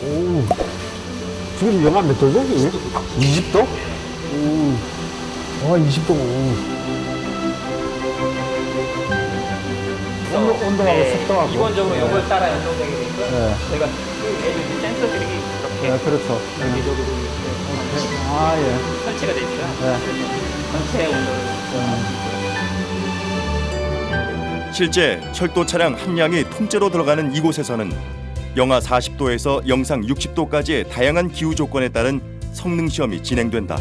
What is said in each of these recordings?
오. 지금 영하 몇 도죠? 20도? 오. 20도. 온도하고 습도하고. 기본적으로 이걸 따라 연동되게 되니까 저희가 그 LED 센서들이 이렇게 그렇죠. 여기저기 설치가 돼 있어요. 전체 온도를. 실제 철도 차량 함량이 통째로 들어가는 이곳에서는 영하 40도에서 영상 60도까지의 다양한 기후 조건에 따른 성능 시험이 진행된다.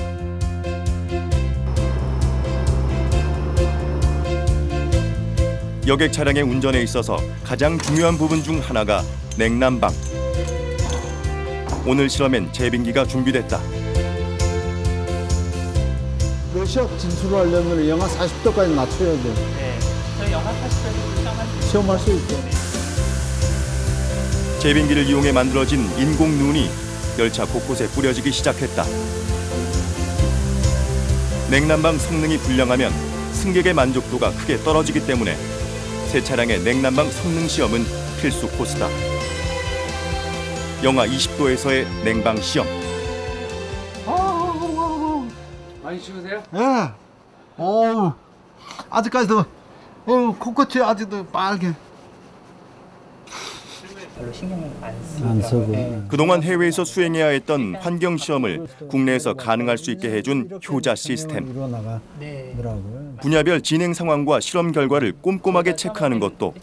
여객 차량의 운전에 있어서 가장 중요한 부분 중 하나가 냉난방. 오늘 실험엔 제빙기가 준비됐다. 러시아 진출을 하려면 영하 40도까지 낮춰야 돼. 네, 저희 영하 40도에서 시험할 수 있게. 제빙기를 이용해 만들어진 인공 눈이 열차 곳곳에 뿌려지기 시작했다. 냉난방 성능이 불량하면 승객의 만족도가 크게 떨어지기 때문에 새 차량의 냉난방 성능 시험은 필수 코스다. 영하 20도에서의 냉방 시험. 많이 추우세요? 예. 아직까지도 코끝이 아직도 빨개. 별로 신경 안 안 쓰고. 그동안 해외에서 수행해야 했던 환경 시험을 국내에서 가능할 수 있게 해준 효자 시스템. 이러나가더라고요. 분야별 진행 상황과 실험 결과를 꼼꼼하게 체크하는 것도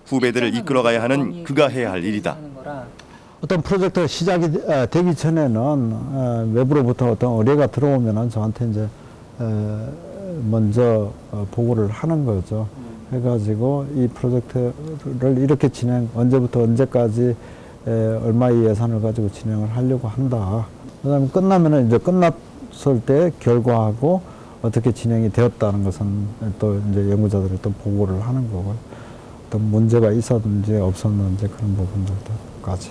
후배들을 이끌어가야 하는 그가 해야 할 일이다. 어떤 프로젝트가 시작이 되기 전에는 외부로부터 어떤 의뢰가 들어오면은 저한테 이제 먼저 보고를 하는 거죠. 해가지고 이 프로젝트를 이렇게 언제부터 언제까지 얼마의 예산을 가지고 진행을 하려고 한다. 그다음에 끝나면은 이제 끝났을 때 결과하고 어떻게 진행이 되었다는 것은 또 이제 연구자들이 또 보고를 하는 거고, 어떤 문제가 있었는지 없었는지 그런 부분들까지.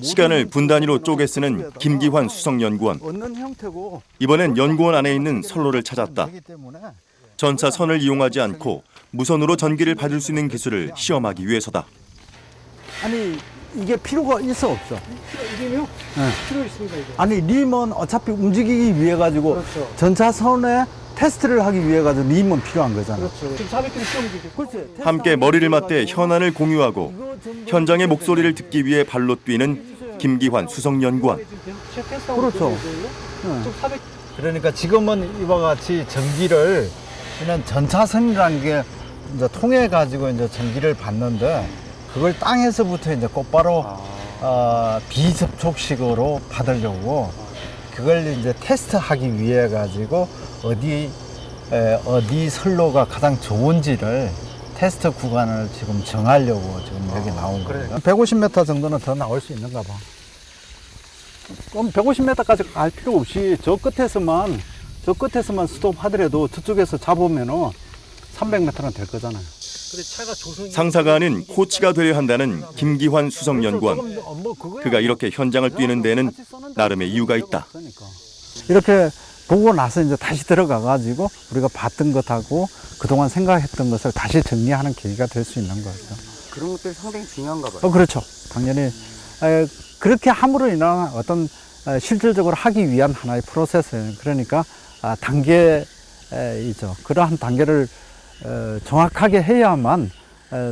시간을 분단위로 쪼개 쓰는 김기환 수석연구원. 이번엔 연구원 안에 있는 선로를 찾았다. 전차선을 이용하지 않고 무선으로 전기를 받을 수 있는 기술을 시험하기 위해서다. 아니 이게 필요가 있어 없어? 림이요? 네. 필요 있습니다. 이거. 아니 림은 어차피 움직이기 위해 가지고 그렇죠. 전차선에 테스트를 하기 위해 가지고 림은 필요한 거잖아. 그렇죠. 지금 400km 시험 중이죠. 그렇지. 함께 머리를 맞대 현안을 공유하고 현장의 목소리를 듣기 위해 발로 뛰는 김기환 수석연구원. 그렇죠. 좀 400. 그러니까 지금은 이와 같이 전기를 이런 전차선이라는 게 이제 통해 가지고 이제 전기를 받는데, 그걸 땅에서부터 이제 곧바로 비접촉식으로 받으려고 그걸 이제 테스트하기 위해 가지고 어디 선로가 가장 좋은지를 테스트 구간을 지금 정하려고 지금 여기 나온 거예요. 150m 정도는 더 나올 수 있는가 봐. 그럼 150m까지 갈 필요 없이 저 끝에서만 스톱하더라도 저쪽에서 잡으면은 300m는 될 거잖아요. 근데 차가 조성이 상사가 아닌 코치가 되려 한다는 김기환 수석연구원. 그가 이렇게 현장을 뛰는 데는 나름의 이유가 있다. 이렇게 보고 나서 이제 다시 들어가 가지고 우리가 봤던 것하고 그동안 생각했던 것을 다시 정리하는 계기가 될 수 있는 거죠. 그런 것들이 상당히 중요한가 봐요. 그렇죠. 당연히 그렇게 함으로 인한 어떤 실질적으로 하기 위한 하나의 프로세스예요. 그러니까 단계이죠. 그러한 단계를 정확하게 해야만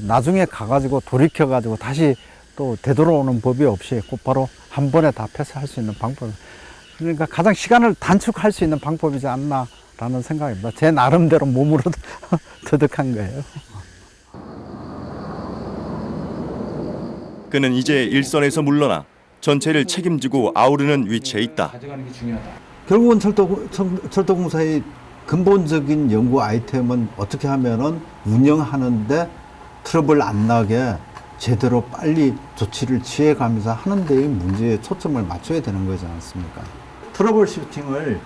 나중에 가가지고 돌이켜가지고 다시 또 되돌아오는 법이 없이 곧바로 한 번에 다 패스할 수 있는 방법. 그러니까 가장 시간을 단축할 수 있는 방법이지 않나라는 생각입니다. 제 나름대로 몸으로 터득한 거예요. 그는 이제 일선에서 물러나 전체를 책임지고 아우르는 위치에 있다. 가져가는 게 중요하다. 결국은 철도공사의 근본적인 연구 아이템은 어떻게 하면은 운영하는데 트러블 안 나게 제대로 빨리 조치를 취해가면서 하는 데의 문제에 초점을 맞춰야 되는 거지 않습니까? 트러블 슈팅을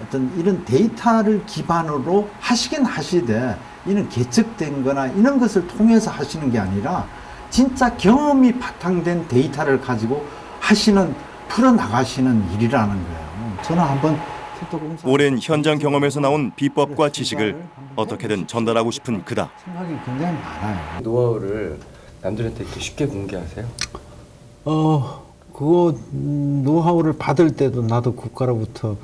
어떤 이런 데이터를 기반으로 하시긴 하시되, 이는 계측된 거나 이런 것을 통해서 하시는 게 아니라 진짜 경험이 바탕된 데이터를 가지고 풀어나가시는 일이라는 거예요. 저는 한번 오랜 현장 경험에서 나온 비법과 지식을 어떻게든 전달하고 싶은 그다. 생각이 굉장히 많아요. 노하우를 남들한테 이렇게 쉽게 공개하세요? 그거 노하우를 받을 때도 나도 국가로부터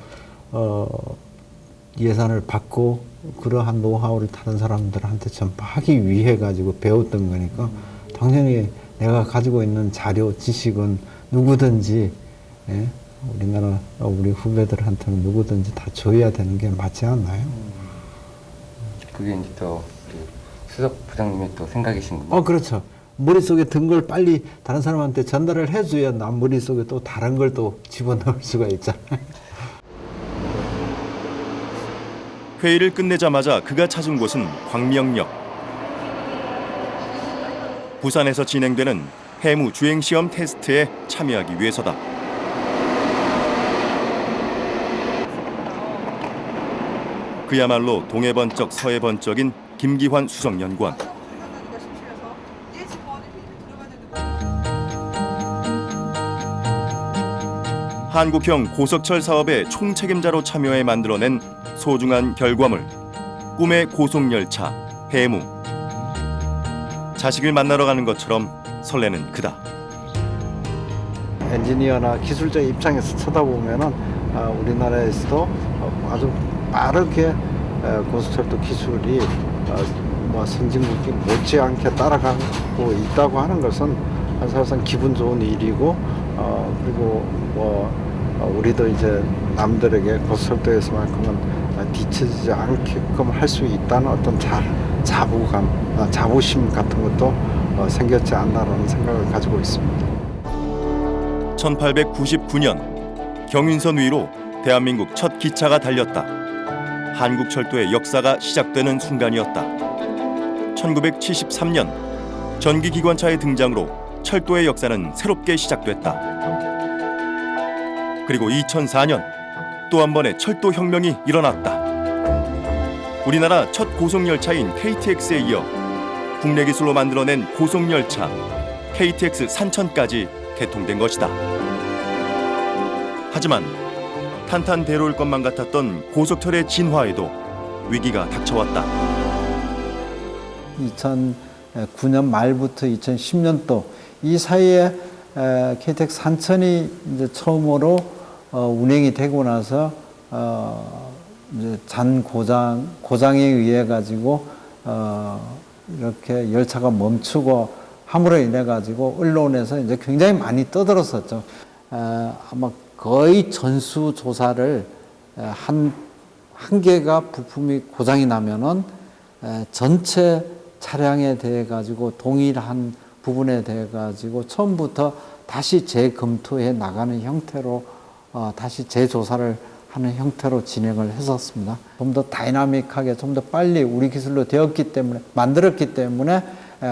예산을 받고 그러한 노하우를 다른 사람들한테 전파하기 위해 가지고 배웠던 거니까 당연히 내가 가지고 있는 자료, 지식은 누구든지 예? 우리나라 우리 후배들한테는 누구든지 다 줘야 되는 게 맞지 않나요? 그게 이제 또 수석 부장님의 또 생각이신군요. 그렇죠. 머릿속에 든 걸 빨리 다른 사람한테 전달을 해줘야 남 머릿속에 또 다른 걸 또 집어넣을 수가 있잖아요. 회의를 끝내자마자 그가 찾은 곳은 광명역. 부산에서 진행되는 해무 주행시험 테스트에 참여하기 위해서다. 그야말로 동해 번쩍 서해 번쩍인 김기환 수석연구원. 한국형 고속철 사업의 총책임자로 참여해 만들어낸 소중한 결과물, 꿈의 고속열차 해무. 자식을 만나러 가는 것처럼 설레는 그다. 엔지니어나 기술자 입장에서 쳐다보면은 우리나라에서도 아주 빠르게 고속철도 기술이 뭐 선진국이 못지않게 따라가고 있다고 하는 것은 사실상 기분 좋은 일이고 그리고 뭐 우리도 이제 남들에게 고속철도에서만큼은 뒤처지지 않게끔 할 수 있다는 어떤 자부감, 자부심 같은 것도 생겼지 않나라는 생각을 가지고 있습니다. 1899년 경인선 위로 대한민국 첫 기차가 달렸다. 한국철도의 역사가 시작되는 순간이었다. 1973년 전기기관차의 등장으로 철도의 역사는 새롭게 시작됐다. 그리고 2004년 또 한 번의 철도 혁명이 일어났다. 우리나라 첫 고속열차인 KTX에 이어 국내 기술로 만들어낸 고속열차 KTX 산천까지 개통된 것이다. 하지만 탄탄대로일 것만 같았던 고속철의 진화에도 위기가 닥쳐왔다. 2009년 말부터 2010년도 이 사이에 KTX 산천이 이제 처음으로 운행이 되고 나서 이제 고장에 의해 가지고 이렇게 열차가 멈추고 함으로 인해 가지고 언론에서 이제 굉장히 많이 떠들었었죠. 아마 거의 전수 조사를 한 개가 부품이 고장이 나면은 전체 차량에 대해 가지고 동일한 부분에 대해 가지고 처음부터 다시 재검토해 나가는 형태로 다시 재조사를 하는 형태로 진행을 했었습니다. 좀 더 다이나믹하게, 좀 더 빨리 우리 기술로 되었기 때문에, 만들었기 때문에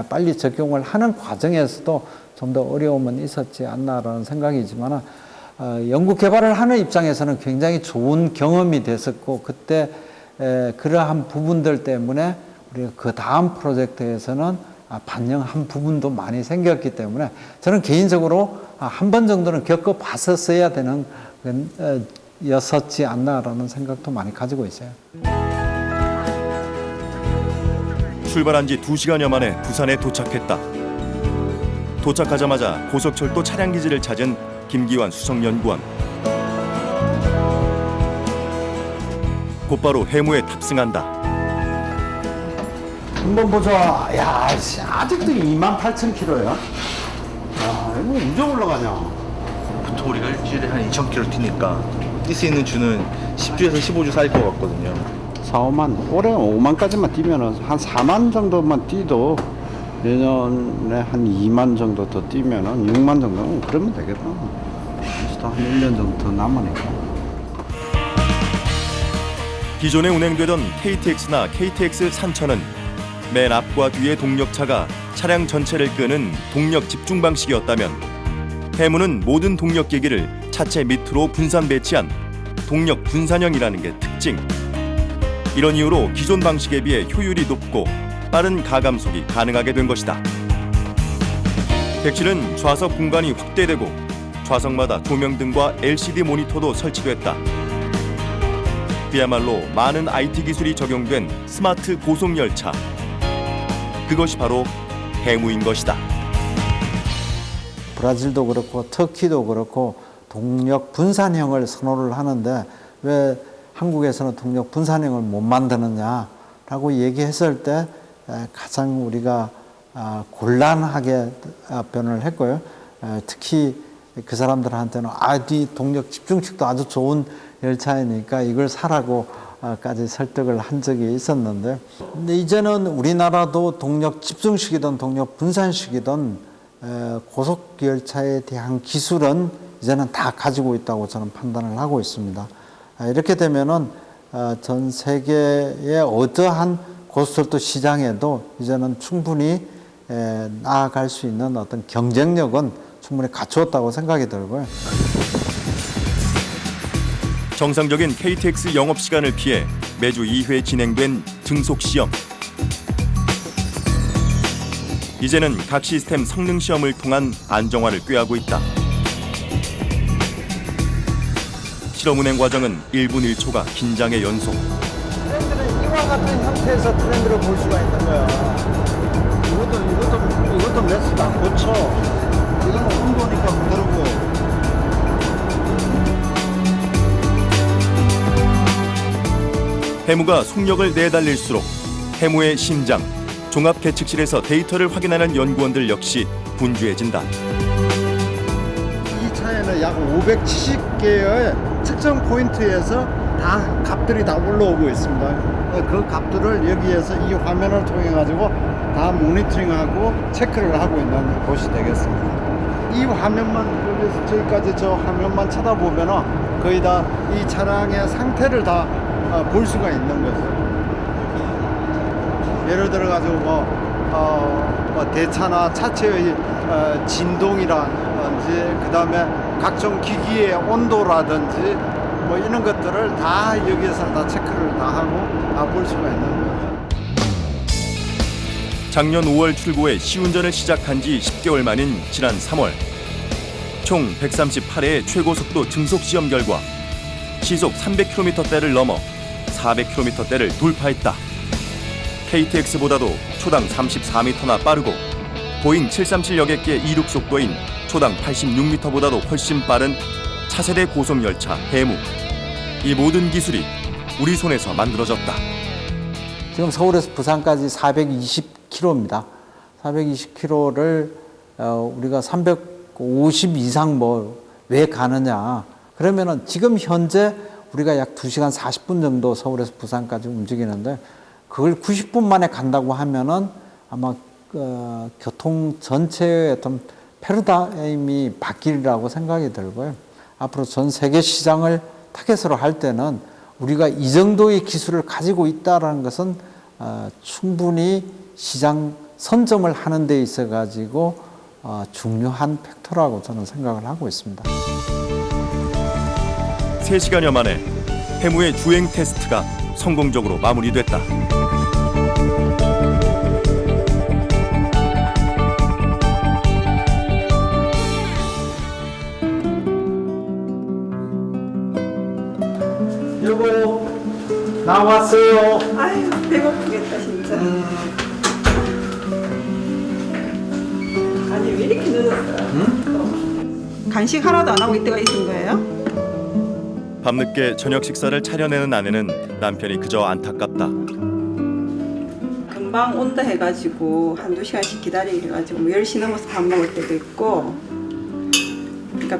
빨리 적용을 하는 과정에서도 좀 더 어려움은 있었지 않나라는 생각이지만 연구 개발을 하는 입장에서는 굉장히 좋은 경험이 됐었고, 그때 그러한 부분들 때문에 우리가 그 다음 프로젝트에서는 반영한 부분도 많이 생겼기 때문에 저는 개인적으로 한 번 정도는 겪어봤었어야 되는 였었지 않나라는 생각도 많이 가지고 있어요. 출발한 지 2시간여 만에 부산에 도착했다. 도착하자마자 고속철도 차량기지를 찾은 김기환 수석연구원. 곧바로 해무에 탑승한다. 한번 보자. 야, 아직도 28,000km야. 야, 이거 언제 올라가냐? 보통 우리가 일주일에 한 2,000km 뛰니까 뛸 수 있는 주는 10주에서 15주 사이일 것 같거든요. 4, 5만, 올해 5만까지만 뛰면은 한 4만 정도만 뛰도 내년에 한 2만 정도 더 뛰면은 6만 정도는 그러면 되겠다. 한 1년 정도 더 남으니까. 기존에 운행되던 KTX나 KTX 산천은 맨 앞과 뒤의 동력차가 차량 전체를 끄는 동력 집중 방식이었다면 해무는 모든 동력기기를 차체 밑으로 분산 배치한 동력 분산형이라는 게 특징. 이런 이유로 기존 방식에 비해 효율이 높고 빠른 가감속이 가능하게 된 것이다. 객실은 좌석 공간이 확대되고 좌석마다 조명등과 LCD 모니터도 설치됐다. 그야말로 많은 IT 기술이 적용된 스마트 고속열차. 그것이 바로 해무인 것이다. 브라질도 그렇고 터키도 그렇고 동력 분산형을 선호를 하는데 왜 한국에서는 동력 분산형을 못 만드느냐라고 얘기했을 때 가장 우리가 곤란하게 답변을 했고요. 특히 그 사람들한테는 이 동력 집중식도 아주 좋은 열차이니까 이걸 사라고 까지 설득을 한 적이 있었는데, 근데 이제는 우리나라도 동력 집중식이든 동력 분산식이든 고속 열차에 대한 기술은 이제는 다 가지고 있다고 저는 판단을 하고 있습니다. 이렇게 되면은 전 세계의 어떠한 고속철도 시장에도 이제는 충분히 나아갈 수 있는 어떤 경쟁력은 충분히 갖추었다고 생각이 들고요. 정상적인 KTX 영업시간을 피해 매주 2회 진행된 증속시험. 이제는 각 시스템 성능시험을 통한 안정화를 꾀하고 있다. 실험 운행 과정은 1분 1초가 긴장의 연속. 트렌드는 이와 같은 형태에서 트렌드를 볼 수가 있는 거야. 이것도 매스도 안 고쳐. 이건 온도니까 그대로고. 해무가 속력을 내달릴수록 해무의 심장, 종합계측실에서 데이터를 확인하는 연구원들 역시 분주해진다. 이 차에는 약 570개의 측정 포인트에서 다 값들이 다 올라오고 있습니다. 그 값들을 여기에서 이 화면을 통해 가지고 다 모니터링하고 체크를 하고 있는 곳이 되겠습니다. 이 화면만 여기서 저기까지 저 화면만 쳐다보면은 거의 다 이 차량의 상태를 다 볼 수가 있는 거죠. 예를 들어 가지고 뭐 대차나 차체의 진동이라든지 그다음에 각종 기기의 온도라든지 뭐 이런 것들을 다 여기에서 다 체크를 다 하고 볼 수가 있는 거죠. 작년 5월 출고해 시운전을 시작한 지 10개월 만인 지난 3월. 총 138회의 최고속도 증속시험 결과 시속 300km대를 넘어 400km대를 돌파했다. KTX보다도 초당 34m나 빠르고 보잉 737 여객기의 이륙 속도인 초당 86m보다도 훨씬 빠른 차세대 고속열차 해무. 이 모든 기술이 우리 손에서 만들어졌다. 지금 서울에서 부산까지 420km입니다. 420km를 우리가 350 이상 왜 가느냐. 그러면은 지금 현재 우리가 약 2시간 40분 정도 서울에서 부산까지 움직이는데 그걸 90분 만에 간다고 하면은 아마 교통 전체의 어떤 패러다임이 바뀌리라고 생각이 들고요. 앞으로 전 세계 시장을 타겟으로 할 때는 우리가 이 정도의 기술을 가지고 있다는 것은 충분히 시장 선점을 하는 데 있어 가지고 중요한 팩터라고 저는 생각을 하고 있습니다. 3시간여 만에 해무의 주행 테스트가 성공적으로 마무리됐다. 여보, 나왔어요. 아유, 배고프겠다 진짜. 아니 왜 이렇게 늦었어요? 간식 하나도 안 하고 이때가 있은 거예요? 밤늦게 저녁 식사를 차려내는 아내는 남편이 그저 안타깝다. 금방 온다 해가지고 한두 시간씩 기다리게 해가지고 뭐 10시 넘어서 밥 먹을 때도 있고, 그러니까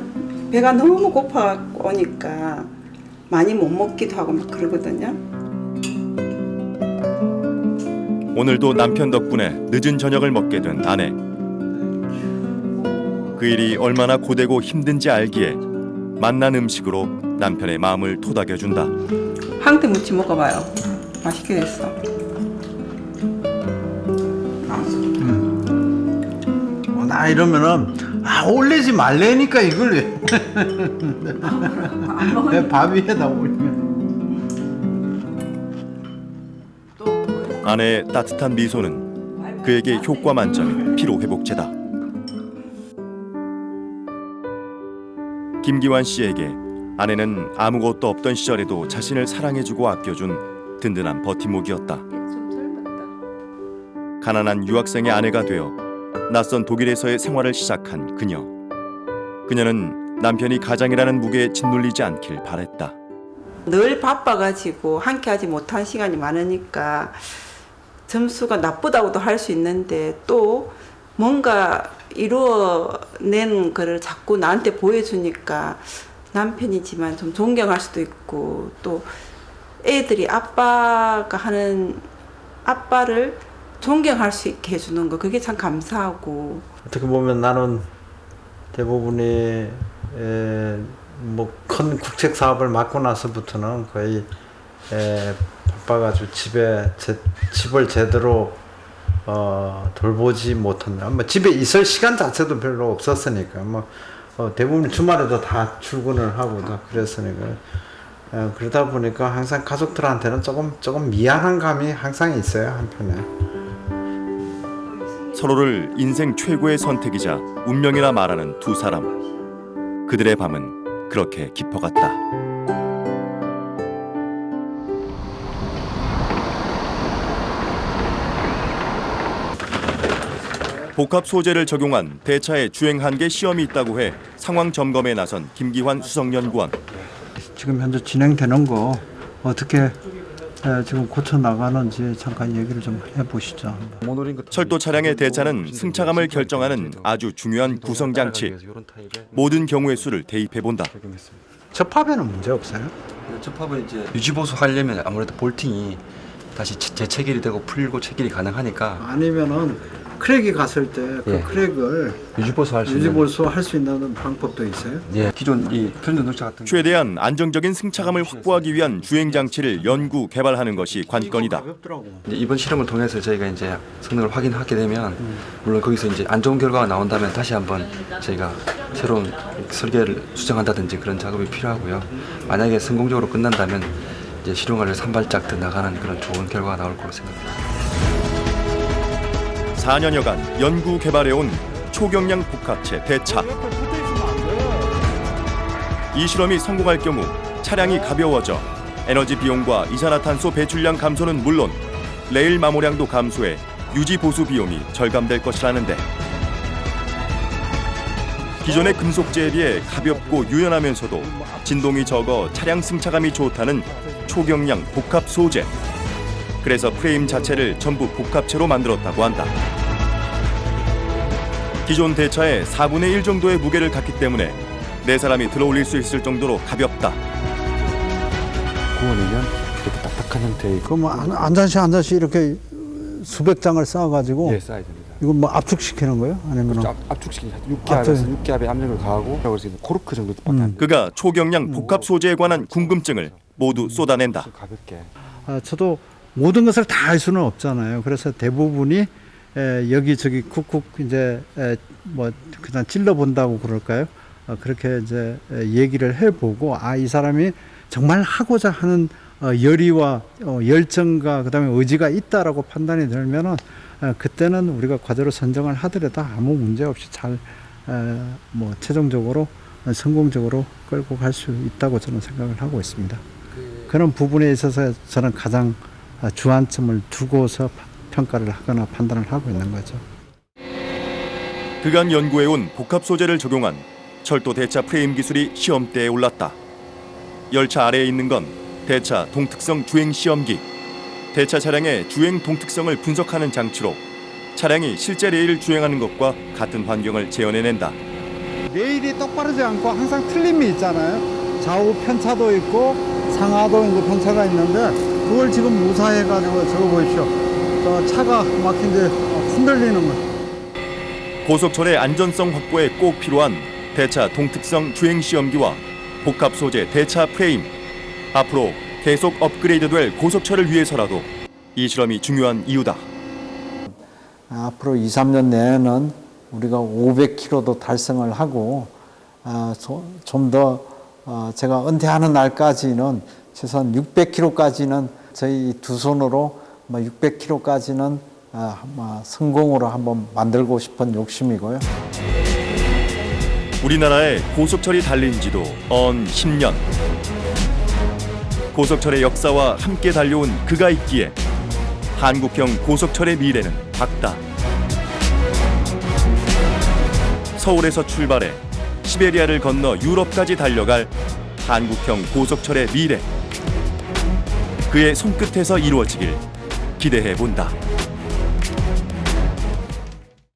배가 너무 고파 오니까 많이 못 먹기도 하고 막 그러거든요. 오늘도 남편 덕분에 늦은 저녁을 먹게 된 아내. 그 일이 얼마나 고되고 힘든지 알기에 만난 음식으로 남편의 마음을 토닥여준다. 황태 무침 먹어봐요. 맛있게 됐어. 나 이러면은 올리지 말래니까 이걸 왜 밥 위에다 올리면. 아내의 따뜻한 미소는 그에게 효과 만점의 피로 회복제다. 김기환 씨에게 아내는 아무것도 없던 시절에도 자신을 사랑해주고 아껴준 든든한 버팀목이었다. 가난한 유학생의 아내가 되어 낯선 독일에서의 생활을 시작한 그녀. 그녀는 남편이 가장이라는 무게에 짓눌리지 않길 바랬다. 늘 바빠가지고 함께 하지 못한 시간이 많으니까 점수가 나쁘다고도 할 수 있는데 또 뭔가 이루어낸 거를 자꾸 나한테 보여주니까 남편이지만 좀 존경할 수도 있고 또 애들이 아빠가 하는 아빠를 존경할 수 있게 해주는 거 그게 참 감사하고 어떻게 보면 나는 대부분이 뭐 큰 국책 사업을 맡고 나서부터는 거의 바빠가지고 집을 제대로 돌보지 못한다. 뭐 집에 있을 시간 자체도 별로 없었으니까 뭐 대부분 주말에도 다 출근을 하고 다 그랬으니까 그러다 보니까 항상 가족들한테는 조금 미안한 감이 항상 있어요 한편에. 서로를 인생 최고의 선택이자 운명이라 말하는 두 사람. 그들의 밤은 그렇게 깊어갔다. 복합 소재를 적용한 대차의 주행 한계 시험이 있다고 해 상황 점검에 나선 김기환 수석연구원. 지금 현재 진행되는 거 어떻게 지금 고쳐 나가는지 잠깐 얘기를 좀 해보시죠. 철도 차량의 대차는 승차감을 결정하는 아주 중요한 구성 장치. 모든 경우의 수를 대입해 본다. 접합에는 문제 없어요? 접합은 이제 유지 보수하려면 아무래도 볼팅이 다시 재체결이 되고 풀고 체결이 가능하니까. 아니면은 크랙이 갔을 때 그 크랙을 유지 보수할 수 있는 방법도 있어요? 예, 기존 이 편전동차 같은 최대한 안정적인 승차감을 확보하기 위한 주행 장치를 연구 개발하는 것이 관건이다. 이제 이번 실험을 통해서 저희가 이제 성능을 확인하게 되면 물론 거기서 이제 안 좋은 결과가 나온다면 다시 한번 저희가 새로운 설계를 수정한다든지 그런 작업이 필요하고요. 만약에 성공적으로 끝난다면 이제 실용화를 산발짝 더 나가는 그런 좋은 결과가 나올 거로 생각합니다. 4년여간 연구 개발해온 초경량 복합체 대차. 이 실험이 성공할 경우 차량이 가벼워져 에너지 비용과 이산화탄소 배출량 감소는 물론 레일 마모량도 감소해 유지 보수 비용이 절감될 것이라는데 기존의 금속재에 비해 가볍고 유연하면서도 진동이 적어 차량 승차감이 좋다는 초경량 복합 소재. 그래서 프레임 자체를 전부 복합체로 만들었다고 한다. 기존 대차의 4분의 1 정도의 무게를 갖기 때문에 4사람이 들어올릴 수 있을 정도로 가볍다. 구워내면 이렇게 딱딱한 형태의 그럼 한 잔씩 이렇게 수백 장을 쌓아가지고 예, 쌓아야 됩니다. 이건 뭐 압축시키는 거예요? 아니면 그렇죠. 압축시키는 육기압에 압력을 가하고 그래서 코르크 정도밖에 안 돼요. 그가 초경량 복합 소재에 관한 궁금증을 모두 쏟아낸다. 가볍게. 저도 모든 것을 다 할 수는 없잖아요. 그래서 대부분이 여기저기 쿡쿡 이제 뭐 그냥 찔러 본다고 그럴까요? 그렇게 이제 얘기를 해보고 이 사람이 정말 하고자 하는 열의와 열정과 그다음에 의지가 있다라고 판단이 들면은 그때는 우리가 과제로 선정을 하더라도 아무 문제 없이 잘 뭐 최종적으로 성공적으로 끌고 갈 수 있다고 저는 생각을 하고 있습니다. 그런 부분에 있어서 저는 가장 주안점을 두고서 평가를 하거나 판단을 하고 있는 거죠. 그간 연구해온 복합 소재를 적용한 철도 대차 프레임 기술이 시험대에 올랐다. 열차 아래에 있는 건 대차 동특성 주행 시험기. 대차 차량의 주행 동특성을 분석하는 장치로 차량이 실제 레일을 주행하는 것과 같은 환경을 재현해낸다. 레일이 똑바르지 않고 항상 틀림이 있잖아요. 좌우 편차도 있고 상하도 이제 편차가 있는데 그걸 지금 무사해가지고 저거 보십시오. 차가 막 이제 흔들리는 거. 고속철의 안전성 확보에 꼭 필요한 대차 동특성 주행 시험기와 복합 소재 대차 프레임. 앞으로 계속 업그레이드될 고속철을 위해서라도 이 실험이 중요한 이유다. 앞으로 2, 3년 내에는 우리가 500km도 달성을 하고 좀 더 제가 은퇴하는 날까지는 최소한 600km까지는 저희 두 손으로 600km까지는 성공으로 한번 만들고 싶은 욕심이고요. 우리나라의 고속철이 달린 지도 언 10년. 고속철의 역사와 함께 달려온 그가 있기에 한국형 고속철의 미래는 밝다. 서울에서 출발해 시베리아를 건너 유럽까지 달려갈 한국형 고속철의 미래. 그의 손끝에서 이루어지길 기대해 본다.